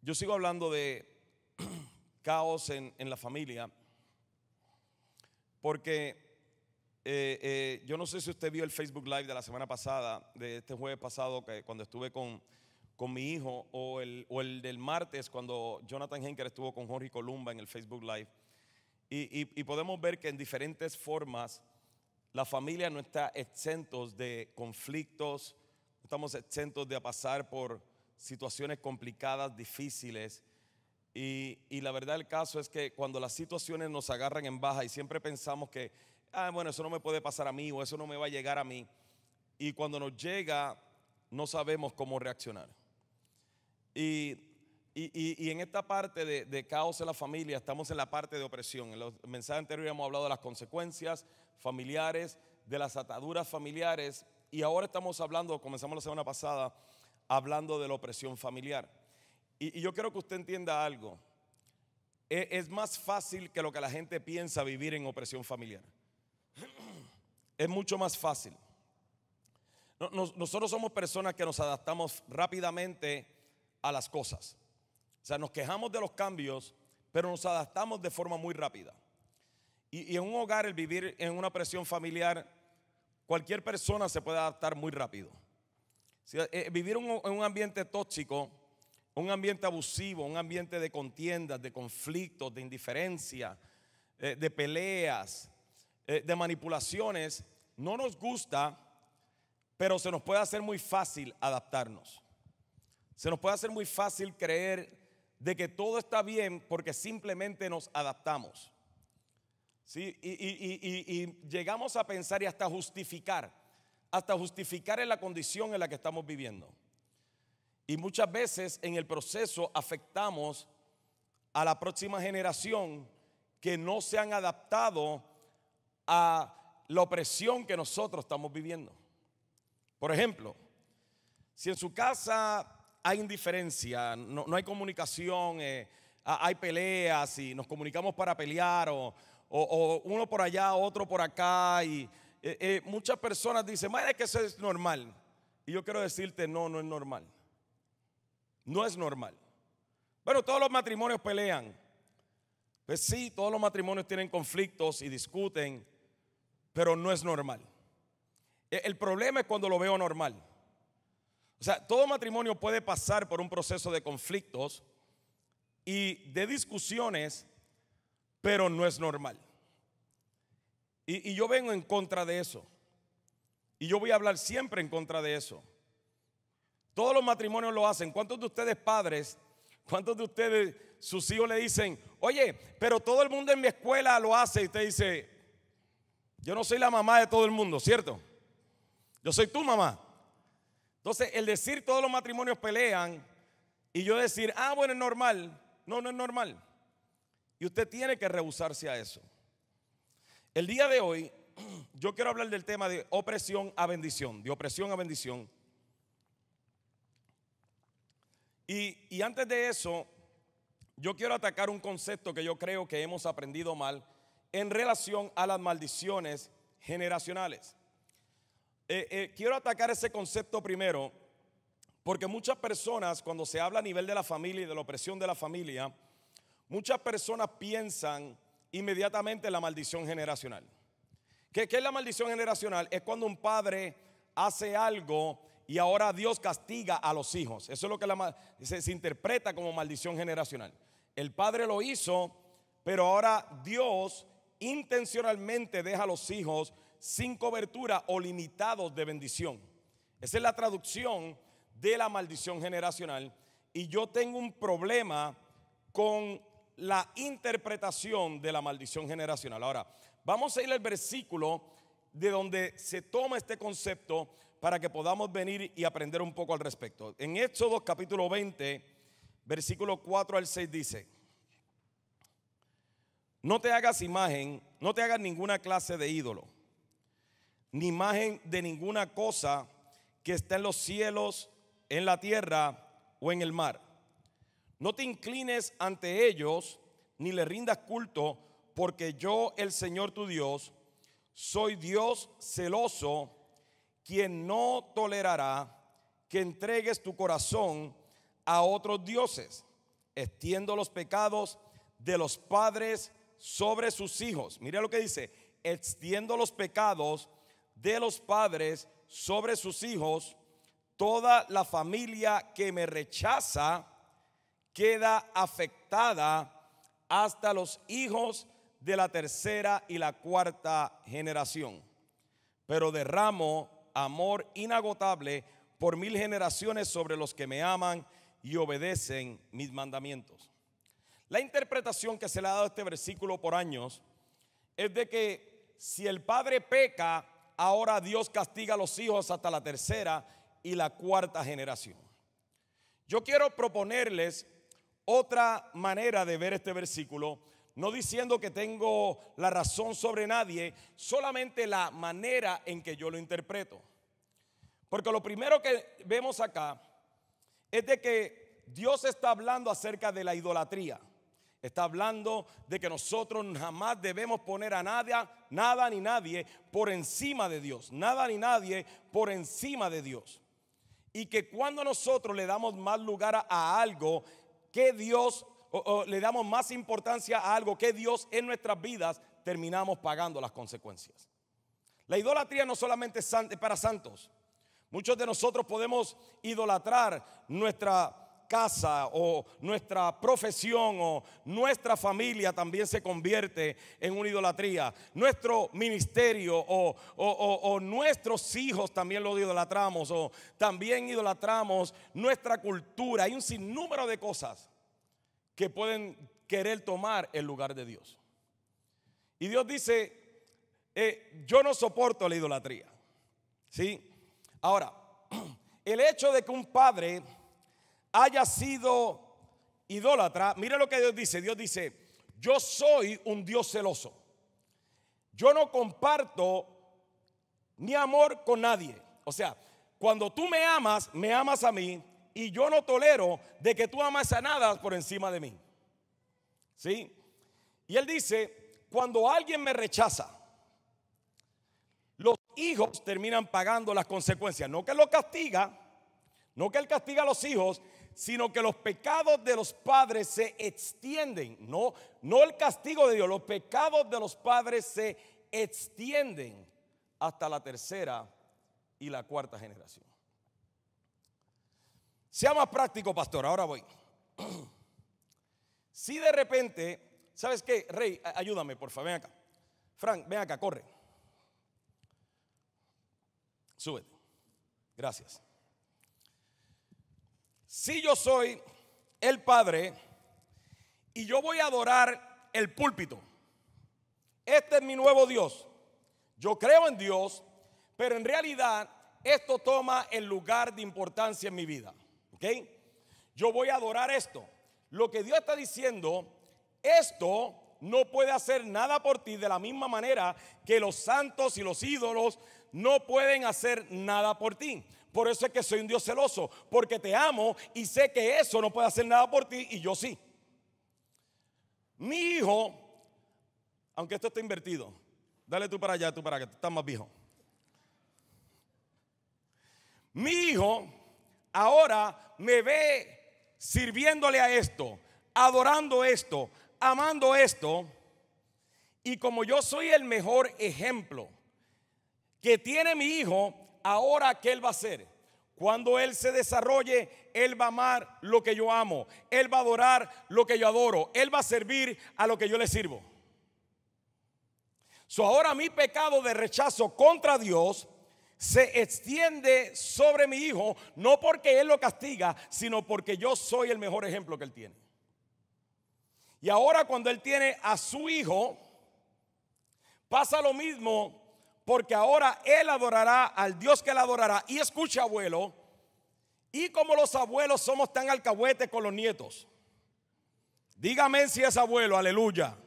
Yo sigo hablando de caos en la familia, porque yo no sé si usted vio el Facebook Live de la semana pasada, de este jueves pasado, cuando estuve con mi hijo, o el del martes, cuando Jonathan Henker estuvo con Jorge Columba en el Facebook Live. Y podemos ver que en diferentes formas la familia no está exentos de conflictos, no estamos exentos de pasar por situaciones complicadas, difíciles. Y la verdad del caso es que cuando las situaciones nos agarran en baja y siempre pensamos que, bueno, eso no me puede pasar a mí o eso no me va a llegar a mí. Y cuando nos llega, no sabemos cómo reaccionar. Y en esta parte de caos en la familia, estamos en la parte de opresión. En los mensajes anteriores hemos hablado de las consecuencias familiares, de las ataduras familiares. Y ahora estamos hablando, comenzamos la semana pasada, hablando de la opresión familiar. Y yo quiero que usted entienda algo. Es más fácil que lo que la gente piensa vivir en opresión familiar. Es mucho más fácil. Nosotros somos personas que nos adaptamos rápidamente a las cosas. O sea, nos quejamos de los cambios, pero nos adaptamos de forma muy rápida. Y en un hogar, el vivir en una opresión familiar, cualquier persona se puede adaptar muy rápido. Vivir en un ambiente tóxico, un ambiente abusivo, un ambiente de contiendas, de conflictos, de indiferencia, de peleas, de manipulaciones, no nos gusta, pero se nos puede hacer muy fácil adaptarnos. Se nos puede hacer muy fácil creer de que todo está bien porque simplemente nos adaptamos. ¿Sí? Y llegamos a pensar y hasta justificar en la condición en la que estamos viviendo. Y muchas veces en el proceso afectamos a la próxima generación que no se han adaptado a la opresión que nosotros estamos viviendo. Por ejemplo, si en su casa hay indiferencia, no hay comunicación, hay peleas y nos comunicamos para pelear, o uno por allá, otro por acá, y muchas personas dicen, es que eso es normal. Y yo quiero decirte, no es normal. No es normal. Bueno, todos los matrimonios pelean. Pues sí, todos los matrimonios tienen conflictos y discuten, pero no es normal. El problema es cuando lo veo normal. O sea, todo matrimonio puede pasar por un proceso de conflictos y de discusiones, pero no es normal. Y yo vengo en contra de eso. Y yo voy a hablar siempre en contra de eso. Todos los matrimonios lo hacen. ¿Cuántos de ustedes padres, cuántos de ustedes, sus hijos le dicen, oye, pero todo el mundo en mi escuela lo hace? Y usted dice, yo no soy la mamá de todo el mundo, ¿cierto? Yo soy tu mamá. Entonces, el decir todos los matrimonios pelean y yo decir, bueno, es normal. No es normal. Y usted tiene que rehusarse a eso. El día de hoy, yo quiero hablar del tema de opresión a bendición, de opresión a bendición. Y antes de eso, yo quiero atacar un concepto que yo creo que hemos aprendido mal en relación a las maldiciones generacionales. Quiero atacar ese concepto primero, porque muchas personas, cuando se habla a nivel de la familia y de la opresión de la familia, muchas personas piensan inmediatamente en la maldición generacional. ¿Qué es la maldición generacional? Es cuando un padre hace algo y ahora Dios castiga a los hijos. Eso es lo que se interpreta como maldición generacional. El padre lo hizo, pero ahora Dios intencionalmente deja a los hijos sin cobertura o limitados de bendición. Esa es la traducción de la maldición generacional. Y yo tengo un problema con la interpretación de la maldición generacional. Ahora, vamos a ir al versículo de donde se toma este concepto para que podamos venir y aprender un poco al respecto. En Éxodo capítulo 20, versículo 4 al 6 dice: no te hagas imagen, no te hagas ninguna clase de ídolo, ni imagen de ninguna cosa que está en los cielos, en la tierra o en el mar. No te inclines ante ellos, ni le rindas culto, porque yo, el Señor tu Dios, soy Dios celoso, quien no tolerará que entregues tu corazón a otros dioses, extiendo los pecados de los padres sobre sus hijos. Mira lo que dice: extiendo los pecados de los padres sobre sus hijos. Toda la familia que me rechaza queda afectada hasta los hijos de la tercera y la cuarta generación. Pero derramo amor inagotable por 1000 generaciones sobre los que me aman y obedecen mis mandamientos. La interpretación que se le ha dado a este versículo por años es de que si el padre peca, ahora Dios castiga a los hijos hasta la tercera y la cuarta generación. Yo quiero proponerles otra manera de ver este versículo, no diciendo que tengo la razón sobre nadie, solamente la manera en que yo lo interpreto. Porque lo primero que vemos acá es de que Dios está hablando acerca de la idolatría. Está hablando de que nosotros jamás debemos poner a nada ni nadie por encima de Dios. Nada ni nadie por encima de Dios. Y que cuando nosotros le damos más lugar a algo que Dios, o le damos más importancia a algo que Dios en nuestras vidas, terminamos pagando las consecuencias. La idolatría no solamente es para santos. Muchos de nosotros podemos idolatrar nuestra casa o nuestra profesión, o nuestra familia también se convierte en una idolatría. Nuestro ministerio o nuestros hijos también lo idolatramos, o también idolatramos nuestra cultura. Hay un sinnúmero de cosas que pueden querer tomar el lugar de Dios. Y Dios dice, yo no soporto la idolatría. ¿Sí? Ahora, el hecho de que un padre haya sido idólatra, mire lo que Dios dice. Dios dice: yo soy un Dios celoso. Yo no comparto mi amor con nadie. O sea, cuando tú me amas a mí, y yo no tolero de que tú amas a nada por encima de mí. ¿Sí? Y él dice: cuando alguien me rechaza, los hijos terminan pagando las consecuencias. No que él lo castiga, no que él castiga a los hijos, sino que los pecados de los padres se extienden. No el castigo de Dios, los pecados de los padres se extienden hasta la tercera y la cuarta generación. Sea más práctico, pastor, ahora voy. Si de repente, ¿sabes qué? Rey, ayúdame, por favor, ven acá. Frank, ven acá, corre. Súbete. Gracias. Si yo soy el padre y yo voy a adorar el púlpito, este es mi nuevo Dios. Yo creo en Dios, pero en realidad esto toma el lugar de importancia en mi vida. ¿Ok? Yo voy a adorar esto. Lo que Dios está diciendo, esto no puede hacer nada por ti, de la misma manera que los santos y los ídolos no pueden hacer nada por ti. Por eso es que soy un Dios celoso, porque te amo y sé que eso no puede hacer nada por ti y yo sí. Mi hijo, aunque esto está invertido, dale tú para allá, tú para acá, tú estás más viejo. Mi hijo ahora me ve sirviéndole a esto, adorando esto, amando esto, y como yo soy el mejor ejemplo que tiene mi hijo, ahora ¿qué él va a hacer? Cuando él se desarrolle, él va a amar lo que yo amo, él va a adorar lo que yo adoro, él va a servir a lo que yo le sirvo. Ahora mi pecado de rechazo contra Dios se extiende sobre mi hijo, no porque él lo castiga, sino porque yo soy el mejor ejemplo que él tiene. Y ahora cuando él tiene a su hijo, pasa lo mismo, porque ahora él adorará al Dios que él adorará. Y escucha, abuelo, y como los abuelos somos tan alcahuetes con los nietos, dígame si es abuelo, aleluya.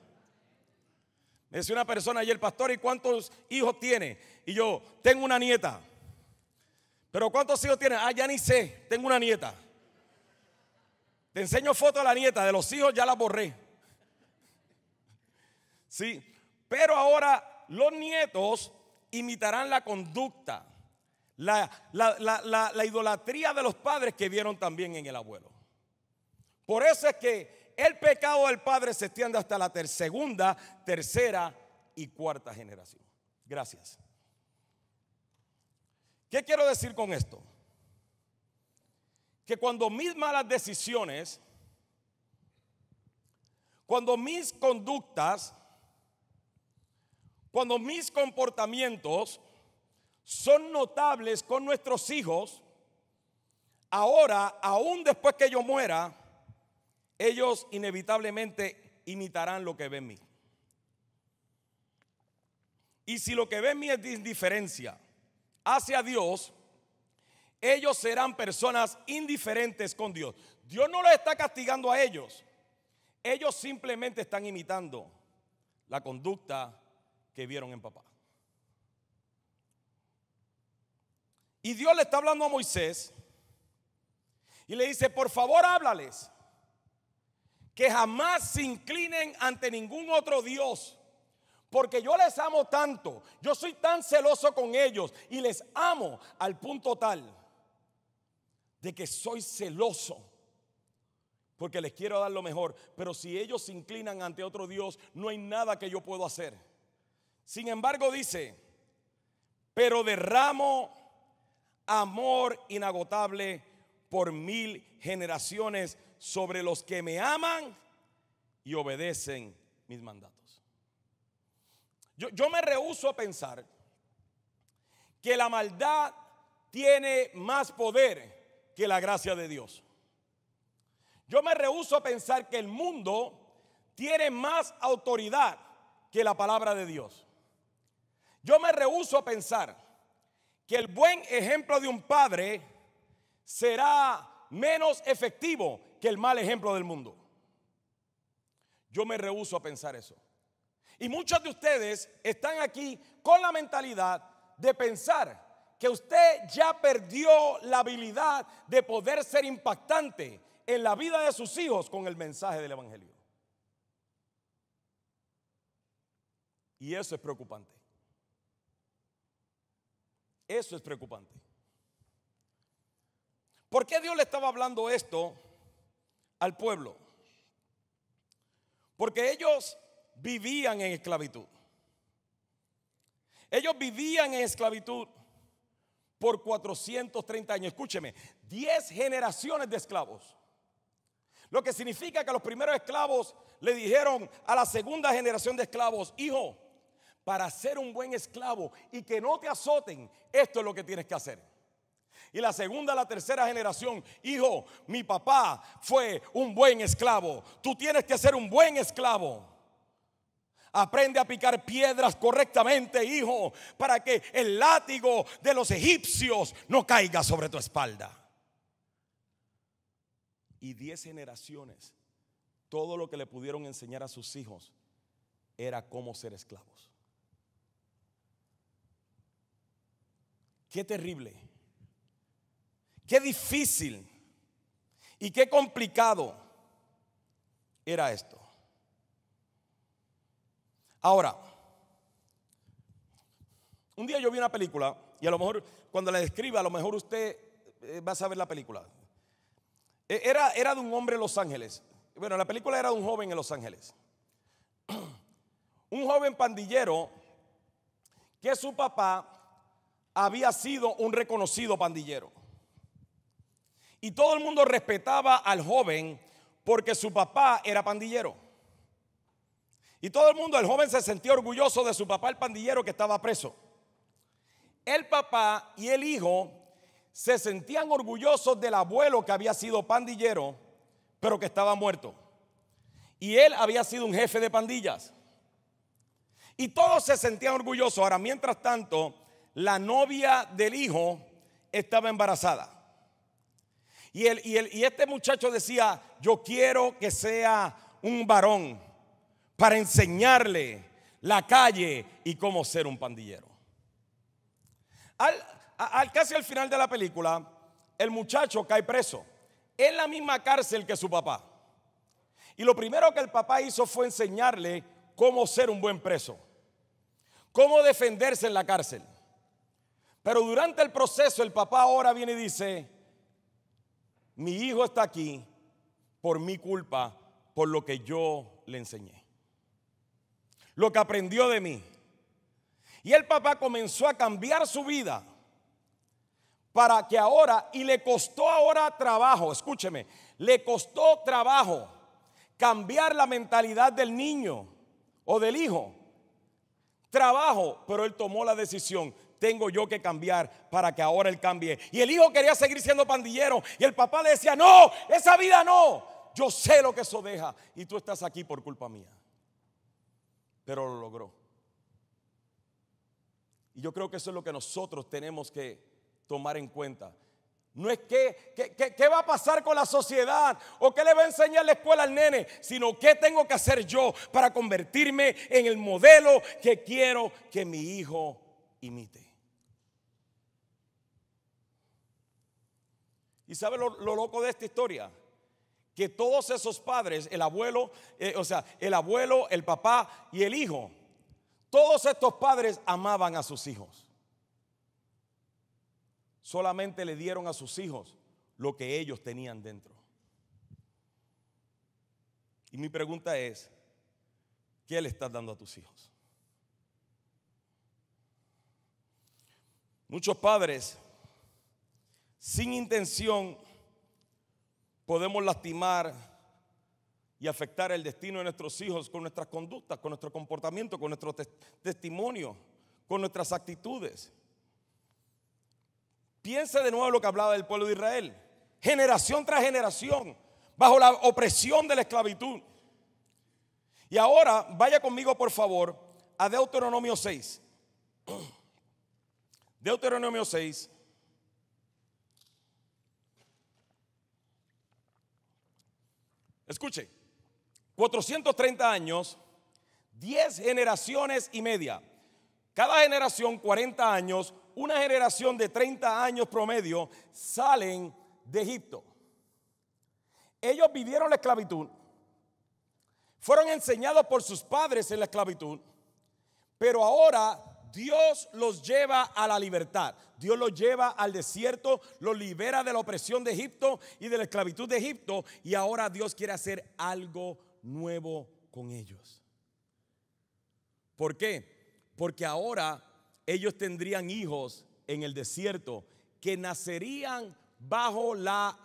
Me decía una persona ayer: pastor, ¿y cuántos hijos tiene? Y yo: tengo una nieta. ¿Pero cuántos hijos tiene? Ya ni sé, tengo una nieta. Te enseño fotos de la nieta, de los hijos ya las borré. Sí, pero ahora los nietos imitarán la conducta, la idolatría de los padres que vieron también en el abuelo. Por eso es que el pecado del padre se extiende hasta la segunda, tercera y cuarta generación. Gracias. ¿Qué quiero decir con esto? Que cuando mis malas decisiones, cuando mis conductas, cuando mis comportamientos son notables con nuestros hijos, ahora, aún después que yo muera, ellos inevitablemente imitarán lo que ven en mí. Y si lo que ven en mí es de indiferencia hacia Dios, ellos serán personas indiferentes con Dios. Dios no los está castigando a ellos. Ellos simplemente están imitando la conducta que vieron en papá. Y Dios le está hablando a Moisés y le dice: por favor, háblales que jamás se inclinen ante ningún otro Dios, porque yo les amo tanto, yo soy tan celoso con ellos y les amo al punto tal de que soy celoso porque les quiero dar lo mejor. Pero si ellos se inclinan ante otro Dios, no hay nada que yo puedo hacer. Sin embargo, dice: pero derramo amor inagotable por 1000 generaciones sobre los que me aman y obedecen mis mandatos. Yo me rehúso a pensar que la maldad tiene más poder que la gracia de Dios. Yo me rehúso a pensar que el mundo tiene más autoridad que la palabra de Dios. Yo me rehúso a pensar que el buen ejemplo de un padre será menos efectivo que el mal ejemplo del mundo. Yo me rehúso a pensar eso. Y muchos de ustedes están aquí con la mentalidad de pensar que usted ya perdió la habilidad de poder ser impactante en la vida de sus hijos con el mensaje del evangelio. Y eso es preocupante. Eso es preocupante. ¿Por qué Dios le estaba hablando esto al pueblo? Porque ellos vivían en esclavitud. Ellos vivían en esclavitud por 430 años. Escúcheme, 10 generaciones de esclavos. Lo que significa que los primeros esclavos le dijeron a la segunda generación de esclavos: hijo, para ser un buen esclavo y que no te azoten, esto es lo que tienes que hacer. Y la segunda, la tercera generación: hijo, mi papá fue un buen esclavo, tú tienes que ser un buen esclavo. Aprende a picar piedras correctamente, hijo, para que el látigo de los egipcios no caiga sobre tu espalda. Y 10 generaciones, todo lo que le pudieron enseñar a sus hijos era cómo ser esclavos. Qué terrible, qué difícil y qué complicado era esto. Ahora, un día yo vi una película y a lo mejor cuando la describa, a lo mejor usted va a saber la película. Era de un hombre en Los Ángeles. Bueno, la película era de un joven en Los Ángeles. Un joven pandillero que su papá había sido un reconocido pandillero. Y todo el mundo respetaba al joven porque su papá era pandillero. Y todo el mundo, el joven se sentía orgulloso de su papá, el pandillero, que estaba preso. El papá y el hijo se sentían orgullosos del abuelo que había sido pandillero, pero que estaba muerto. Y él había sido un jefe de pandillas. Y todos se sentían orgullosos. Ahora, mientras tanto, la novia del hijo estaba embarazada. Y este muchacho decía: yo quiero que sea un varón para enseñarle la calle y cómo ser un pandillero. Casi al final de la película, el muchacho cae preso en la misma cárcel que su papá. Y lo primero que el papá hizo fue enseñarle cómo ser un buen preso, cómo defenderse en la cárcel. Pero durante el proceso, el papá ahora viene y dice: mi hijo está aquí por mi culpa, por lo que yo le enseñé, lo que aprendió de mí. Y el papá comenzó a cambiar su vida para que ahora, y le costó ahora trabajo, escúcheme, le costó trabajo cambiar la mentalidad del niño o del hijo. Trabajo, pero él tomó la decisión. Tengo yo que cambiar para que ahora él cambie. Y el hijo quería seguir siendo pandillero y el papá le decía: no, esa vida no, yo sé lo que eso deja y tú estás aquí por culpa mía. Pero lo logró. Y yo creo que eso es lo que nosotros tenemos que tomar en cuenta. No es qué va a pasar con la sociedad o qué le va a enseñar la escuela al nene, sino qué tengo que hacer yo para convertirme en el modelo que quiero que mi hijo imite. ¿Y sabe lo loco de esta historia? Que todos esos padres, el abuelo, el papá y el hijo, todos estos padres amaban a sus hijos. Solamente le dieron a sus hijos lo que ellos tenían dentro. Y mi pregunta es: ¿qué le estás dando a tus hijos? Muchos padres, sin intención, podemos lastimar y afectar el destino de nuestros hijos con nuestras conductas, con nuestro comportamiento, con nuestro testimonio, con nuestras actitudes. Piense de nuevo lo que hablaba del pueblo de Israel. Generación tras generación, bajo la opresión de la esclavitud. Y ahora vaya conmigo por favor a Deuteronomio 6. Deuteronomio 6. Escuche, 430 años, 10 generaciones y media. Cada generación 40 años, una generación de 30 años promedio salen de Egipto. Ellos vivieron la esclavitud, fueron enseñados por sus padres en la esclavitud, pero ahora Dios los lleva a la libertad. Dios los lleva al desierto, los libera de la opresión de Egipto y de la esclavitud de Egipto, y ahora Dios quiere hacer algo nuevo con ellos. ¿Por qué? Porque ahora ellos tendrían hijos en el desierto que nacerían bajo la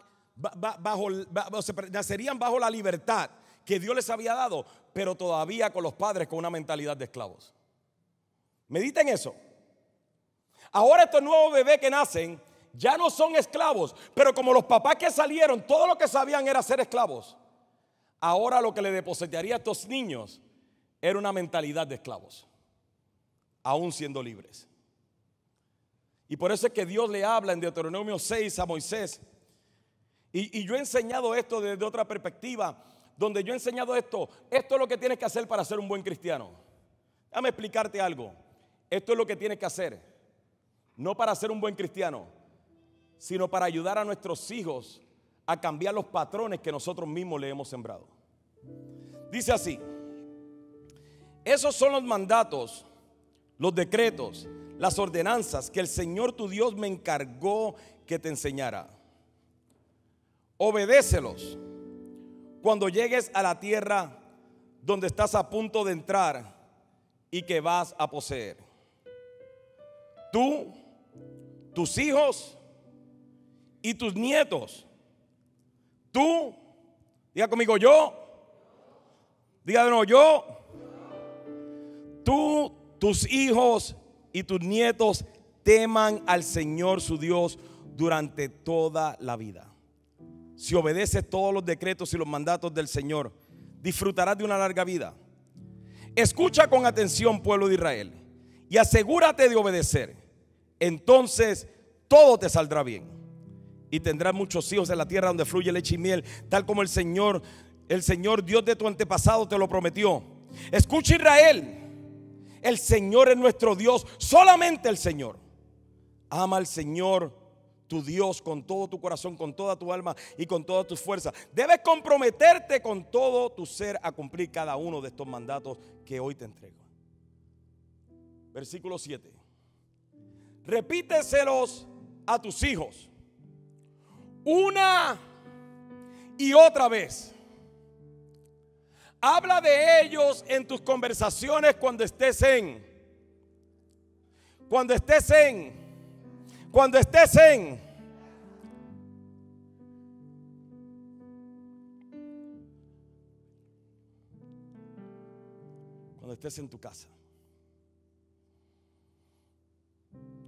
libertad que Dios les había dado, pero todavía con los padres con una mentalidad de esclavos. Mediten eso. Ahora estos nuevos bebés que nacen ya no son esclavos, pero como los papás que salieron, todo lo que sabían era ser esclavos. Ahora lo que le depositaría a estos niños era una mentalidad de esclavos, aún siendo libres. Y por eso es que Dios le habla en Deuteronomio 6 a Moisés. Y yo he enseñado esto desde otra perspectiva, donde yo he enseñado esto es lo que tienes que hacer para ser un buen cristiano. Déjame explicarte algo. Esto es lo que tienes que hacer, no para ser un buen cristiano, sino para ayudar a nuestros hijos a cambiar los patrones que nosotros mismos le hemos sembrado. Dice así: esos son los mandatos, los decretos, las ordenanzas que el Señor tu Dios me encargó que te enseñara. Obedécelos cuando llegues a la tierra donde estás a punto de entrar y que vas a poseer. Tú, tus hijos y tus nietos. Tú, diga conmigo yo. Diga de nuevo yo. Tú, tus hijos y tus nietos teman al Señor su Dios durante toda la vida. Si obedeces todos los decretos y los mandatos del Señor, disfrutarás de una larga vida. Escucha con atención, pueblo de Israel, y asegúrate de obedecer. Entonces todo te saldrá bien y tendrás muchos hijos en la tierra donde fluye leche y miel, tal como el Señor Dios de tu antepasado te lo prometió. Escucha, Israel, el Señor es nuestro Dios, solamente el Señor. Ama al Señor tu Dios con todo tu corazón, con toda tu alma y con todas tus fuerzas. Debes comprometerte con todo tu ser a cumplir cada uno de estos mandatos que hoy te entrego. Versículo 7. Repíteselos a tus hijos una y otra vez. Habla de ellos en tus conversaciones cuando estés en. Cuando estés en. Cuando estés en. Cuando estés en tu casa.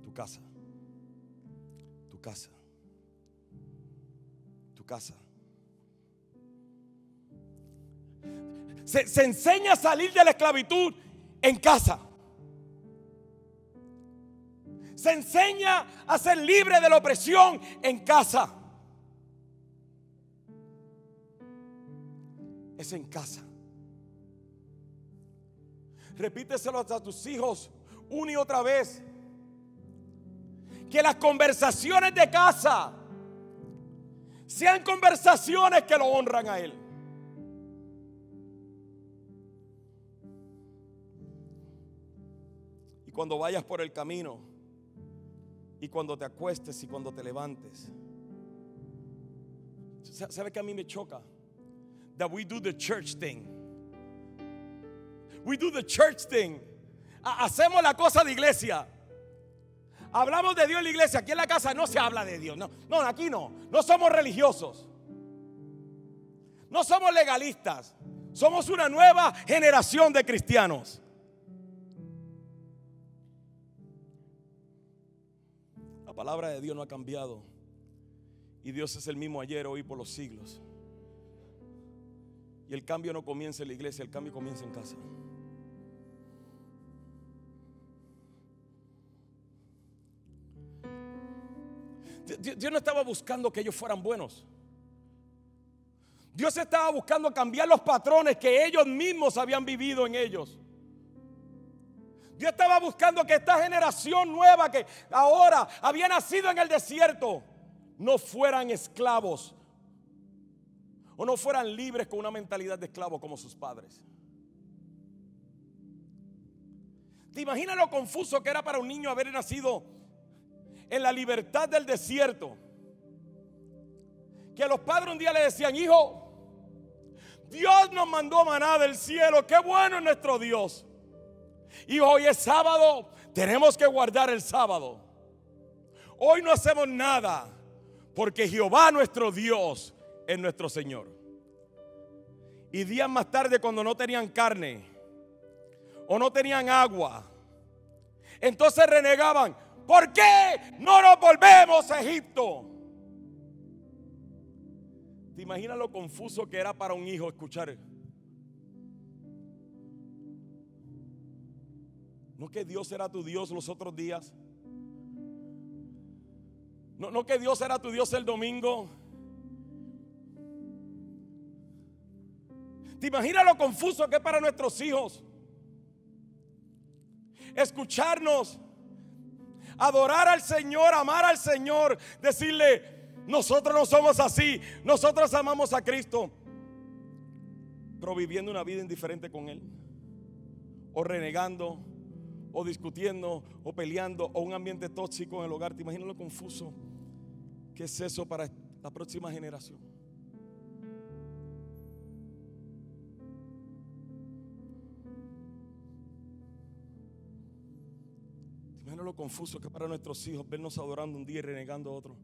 Tu casa. Tu casa. Tu casa. Se enseña a salir de la esclavitud en casa. Se enseña a ser libre de la opresión en casa. Es en casa. Repíteselo a tus hijos una y otra vez. Que las conversaciones de casa sean conversaciones que lo honran a Él. Y cuando vayas por el camino, y cuando te acuestes y cuando te levantes, ¿sabe que a mí me choca? That we do the church thing. We do the church thing. Hacemos la cosa de iglesia. Hablamos de Dios en la iglesia. Aquí en la casa no se habla de Dios. No, aquí no. No somos religiosos. No somos legalistas. Somos una nueva generación de cristianos. La palabra de Dios no ha cambiado. Y Dios es el mismo ayer, hoy, por los siglos. Y el cambio no comienza en la iglesia, el cambio comienza en casa. Dios no estaba buscando que ellos fueran buenos. Dios estaba buscando cambiar los patrones que ellos mismos habían vivido en ellos. Dios estaba buscando que esta generación nueva que ahora había nacido en el desierto no fueran esclavos o no fueran libres con una mentalidad de esclavo como sus padres. ¿Te imaginas lo confuso que era para un niño haber nacido en la libertad del desierto? Que los padres un día le decían: hijo, Dios nos mandó maná del cielo, qué bueno es nuestro Dios. Y hoy es sábado, tenemos que guardar el sábado. Hoy no hacemos nada porque Jehová nuestro Dios es nuestro Señor. Y días más tarde, cuando no tenían carne o no tenían agua, entonces renegaban: ¿por qué no nos volvemos a Egipto? ¿Te imaginas lo confuso que era para un hijo escuchar? ¿No que Dios era tu Dios los otros días? ¿No que Dios era tu Dios el domingo? ¿Te imaginas lo confuso que es para nuestros hijos escucharnos adorar al Señor, amar al Señor, decirle: nosotros no somos así, nosotros amamos a Cristo, pero viviendo una vida indiferente con Él, o renegando, o discutiendo, o peleando, o un ambiente tóxico en el hogar? ¿Te imaginas lo confuso que es eso para la próxima generación? ¿Te imaginas lo confuso que es para nuestros hijos vernos adorando un día y renegando a otro?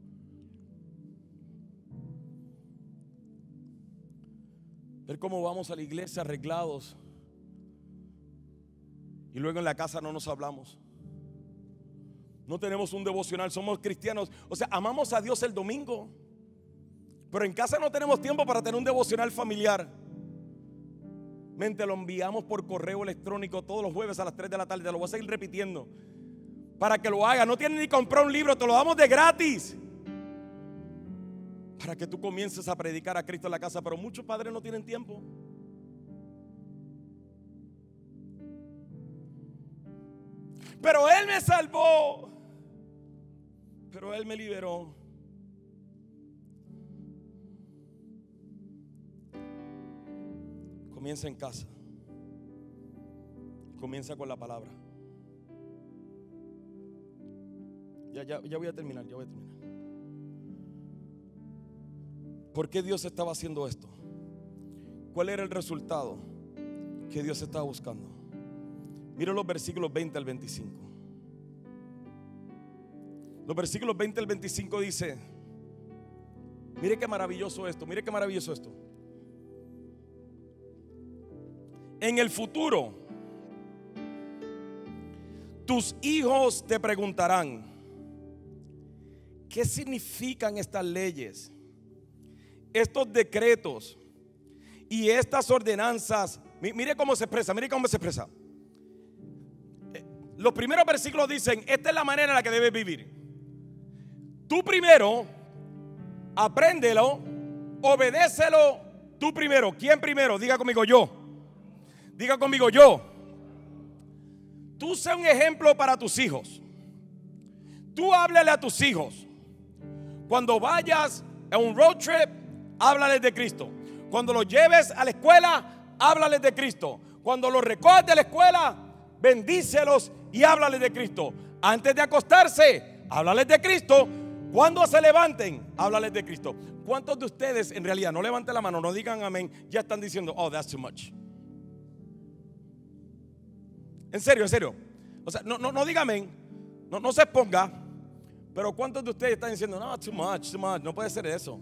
Ver cómo vamos a la iglesia arreglados y luego en la casa no nos hablamos. No tenemos un devocional, somos cristianos. O sea, amamos a Dios el domingo, pero en casa no tenemos tiempo para tener un devocional familiar. Mente, lo enviamos por correo electrónico todos los jueves a las 3 de la tarde. Te lo voy a seguir repitiendo para que lo hagas. No tienes ni comprar un libro, te lo damos de gratis para que tú comiences a predicar a Cristo en la casa. Pero muchos padres no tienen tiempo. Pero Él me salvó, pero Él me liberó. Comienza en casa. Comienza con la palabra. Ya voy a terminar, ¿Por qué Dios estaba haciendo esto? ¿Cuál era el resultado que Dios estaba buscando? Mira los versículos 20 al 25. Los versículos 20 al 25 dice: mire qué maravilloso esto, mire qué maravilloso esto. En el futuro, tus hijos te preguntarán: ¿qué significan estas leyes, estos decretos y estas ordenanzas? Mire cómo se expresa, mire cómo se expresa. Los primeros versículos dicen: esta es la manera en la que debes vivir. Tú primero, apréndelo, obedécelo tú primero. ¿Quién primero? Diga conmigo: yo. Diga conmigo: yo. Tú sé un ejemplo para tus hijos. Tú háblale a tus hijos. Cuando vayas a un road trip, háblales de Cristo. Cuando los lleves a la escuela, háblales de Cristo. Cuando los recojas de la escuela, bendícelos y háblales de Cristo. Antes de acostarse, háblales de Cristo. Cuando se levanten, háblales de Cristo. ¿Cuántos de ustedes en realidad, no levanten la mano, no digan amén, ya están diciendo: oh, that's too much? En serio, en serio. O sea, no diga amén, no se exponga. Pero ¿cuántos de ustedes están diciendo: no, too much, no puede ser eso?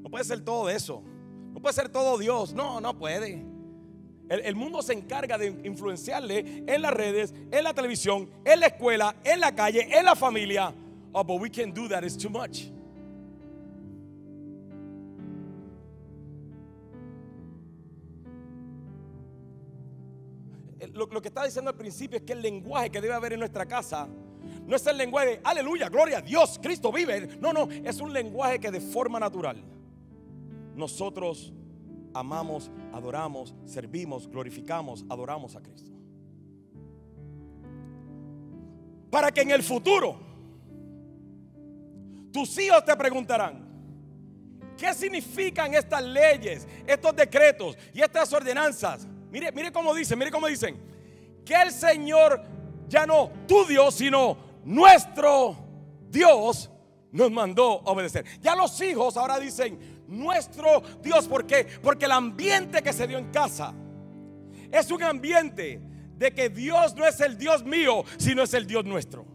No puede ser todo eso. No puede ser todo Dios. No puede. El mundo se encarga de influenciarle en las redes, en la televisión, en la escuela, en la calle, en la familia. Oh, but we can't do that, it's too much. Lo que estaba diciendo al principio es que el lenguaje que debe haber en nuestra casa no es el lenguaje de aleluya, gloria a Dios, Cristo vive. No, es un lenguaje que de forma natural nosotros amamos, adoramos, servimos, glorificamos, adoramos a Cristo. Para que en el futuro tus hijos te preguntarán: ¿qué significan estas leyes, estos decretos y estas ordenanzas? Mire cómo dicen, que el Señor, ya no tu Dios, sino nuestro Dios, nos mandó obedecer. Ya los hijos ahora dicen nuestro Dios. ¿Por qué? Porque el ambiente que se dio en casa es un ambiente de que Dios no es el Dios mío, sino es el Dios nuestro.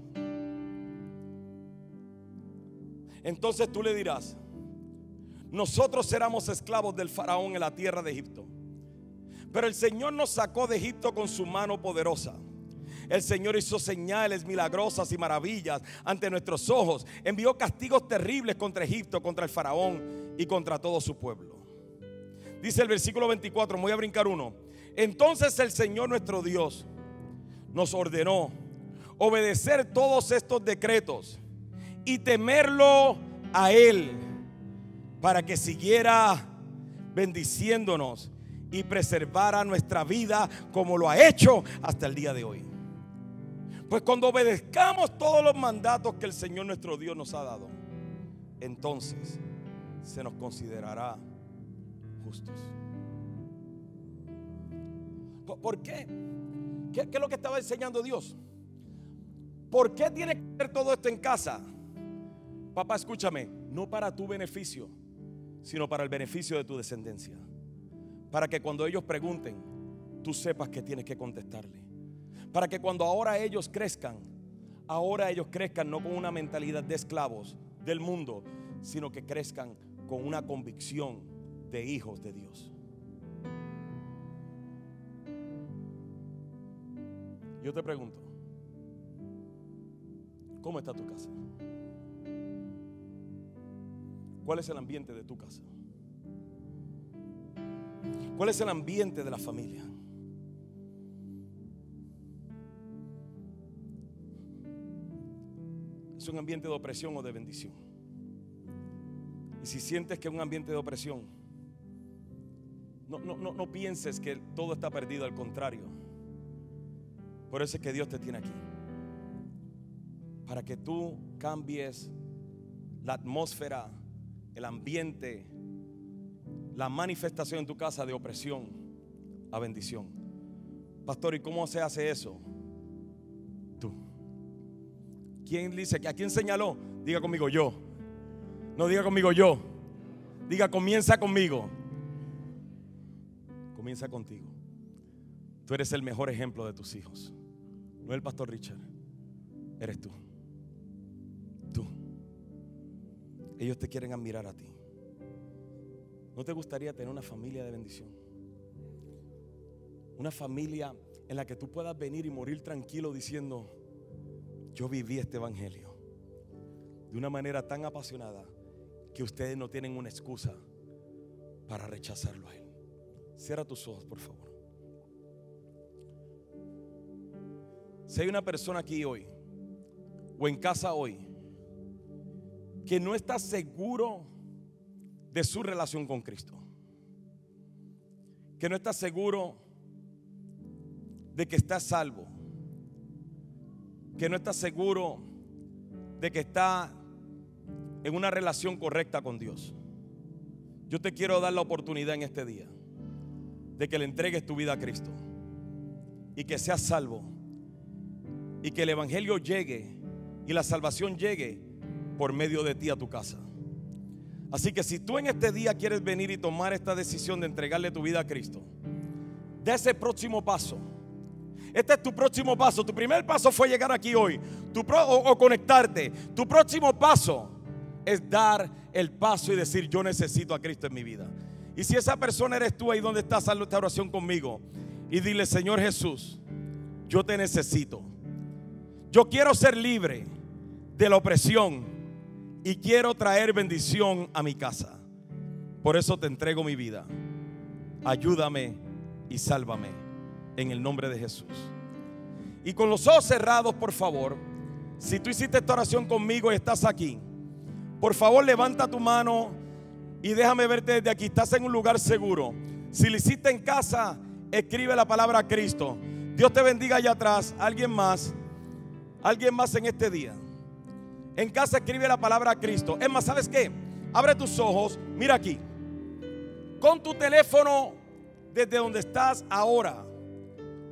Entonces tú le dirás: nosotros éramos esclavos del faraón en la tierra de Egipto, pero el Señor nos sacó de Egipto con su mano poderosa. El Señor hizo señales milagrosas y maravillas ante nuestros ojos. Envió castigos terribles contra Egipto, contra el faraón y contra todo su pueblo. Dice el versículo 24, voy a brincar uno. Entonces el Señor nuestro Dios nos ordenó obedecer todos estos decretos y temerlo a Él, para que siguiera bendiciéndonos y preservara nuestra vida como lo ha hecho hasta el día de hoy. Pues cuando obedezcamos todos los mandatos que el Señor nuestro Dios nos ha dado, entonces se nos considerará justos. ¿Por qué? ¿Qué es lo que estaba enseñando Dios? ¿Por qué tiene que hacer todo esto en casa? Papá, escúchame, no para tu beneficio, sino para el beneficio de tu descendencia. Para que cuando ellos pregunten, tú sepas que tienes que contestarle. Para que cuando ahora ellos crezcan no con una mentalidad de esclavos del mundo, sino que crezcan con una convicción de hijos de Dios. Yo te pregunto, ¿cómo está tu casa? ¿Cuál es el ambiente de tu casa? ¿Cuál es el ambiente de la familia? ¿Es un ambiente de opresión o de bendición? Y si sientes que es un ambiente de opresión, no pienses que todo está perdido, al contrario. Por eso es que Dios te tiene aquí, para que tú cambies la atmósfera, el ambiente, la manifestación en tu casa de opresión a bendición. Pastor, ¿y cómo se hace eso? Tú. ¿Quién dice? ¿A quién señaló? Diga conmigo: yo. No, diga conmigo: yo. Diga, comienza conmigo. Comienza contigo. Tú eres el mejor ejemplo de tus hijos. No el pastor Richard. Eres tú. Tú. Ellos te quieren admirar a ti. ¿No te gustaría tener una familia de bendición? Una familia en la que tú puedas venir y morir tranquilo diciendo: yo viví este evangelio de una manera tan apasionada que ustedes no tienen una excusa para rechazarlo a Él. Cierra tus ojos, por favor. Si hay una persona aquí hoy o en casa hoy que no está seguro de su relación con Cristo, que no está seguro de que está salvo, que no está seguro de que está en una relación correcta con Dios, yo te quiero dar la oportunidad en este día de que le entregues tu vida a Cristo y que seas salvo y que el evangelio llegue y la salvación llegue por medio de ti a tu casa. Así que si tú en este día quieres venir y tomar esta decisión de entregarle tu vida a Cristo, da ese próximo paso. Este es tu próximo paso. Tu primer paso fue llegar aquí hoy o conectarte. Tu próximo paso es dar el paso y decir: yo necesito a Cristo en mi vida. Y si esa persona eres tú, ahí donde estás, haz esta oración conmigo y dile: Señor Jesús, yo te necesito. Yo quiero ser libre de la opresión y quiero traer bendición a mi casa. Por eso te entrego mi vida. Ayúdame y sálvame en el nombre de Jesús. Y con los ojos cerrados, por favor, si tú hiciste esta oración conmigo y estás aquí, por favor levanta tu mano y déjame verte desde aquí. Estás en un lugar seguro. Si lo hiciste en casa, escribe la palabra Cristo. Dios te bendiga allá atrás. Alguien más en este día. En casa escribe la palabra Cristo. Es más, ¿sabes qué? Abre tus ojos, mira aquí. Con tu teléfono desde donde estás ahora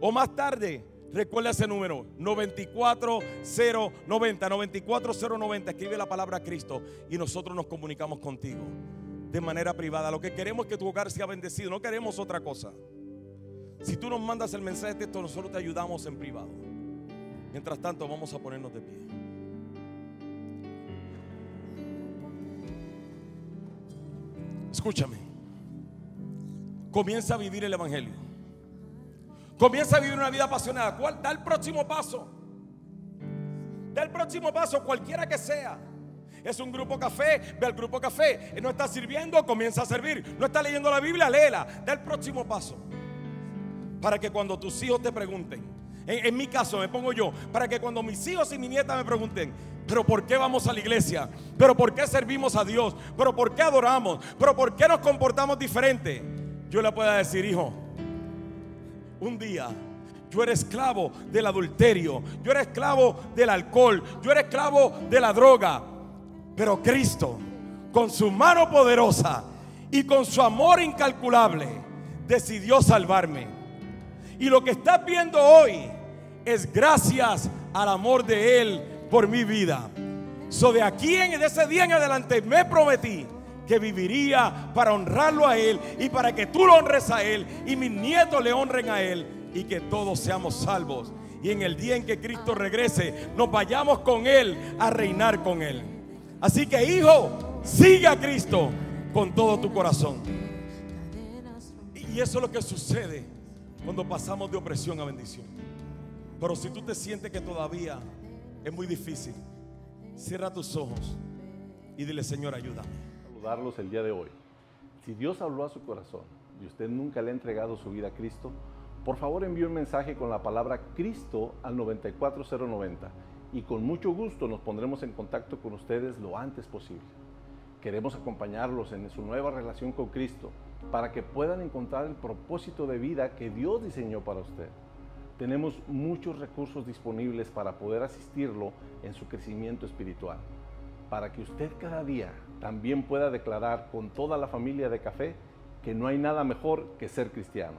o más tarde, recuerda ese número 94090. Escribe la palabra Cristo y nosotros nos comunicamos contigo de manera privada. Lo que queremos es que tu hogar sea bendecido. No queremos otra cosa. Si tú nos mandas el mensaje de texto, nosotros te ayudamos en privado. Mientras tanto, vamos a ponernos de pie. Escúchame. Comienza a vivir el evangelio. Comienza a vivir una vida apasionada. Da el próximo paso. Da el próximo paso, cualquiera que sea. Es un grupo café, ve al grupo café. No está sirviendo, comienza a servir. No está leyendo la Biblia, léela. Da el próximo paso. Para que cuando tus hijos te pregunten, en mi caso me pongo yo, para que cuando mis hijos y mi nieta me pregunten: pero ¿por qué vamos a la iglesia? ¿Pero por qué servimos a Dios? ¿Pero por qué adoramos? ¿Pero por qué nos comportamos diferente? Yo le pueda decir: hijo, un día yo era esclavo del adulterio, yo era esclavo del alcohol, yo era esclavo de la droga, pero Cristo, con su mano poderosa y con su amor incalculable, decidió salvarme. Y lo que estás viendo hoy es gracias al amor de Él por mi vida. De ese día en adelante me prometí que viviría para honrarlo a Él y para que tú lo honres a Él y mis nietos le honren a Él y que todos seamos salvos. Y en el día en que Cristo regrese, nos vayamos con Él a reinar con Él. Así que, hijo, sigue a Cristo con todo tu corazón. Y eso es lo que sucede cuando pasamos de opresión a bendición. Pero si tú te sientes que todavía es muy difícil, cierra tus ojos y dile: Señor, ayúdame. Saludarlos el día de hoy. Si Dios habló a su corazón y usted nunca le ha entregado su vida a Cristo, por favor envíe un mensaje con la palabra Cristo al 94090 y con mucho gusto nos pondremos en contacto con ustedes lo antes posible. Queremos acompañarlos en su nueva relación con Cristo para que puedan encontrar el propósito de vida que Dios diseñó para usted. Tenemos muchos recursos disponibles para poder asistirlo en su crecimiento espiritual, para que usted cada día también pueda declarar con toda la familia de Café que no hay nada mejor que ser cristiano.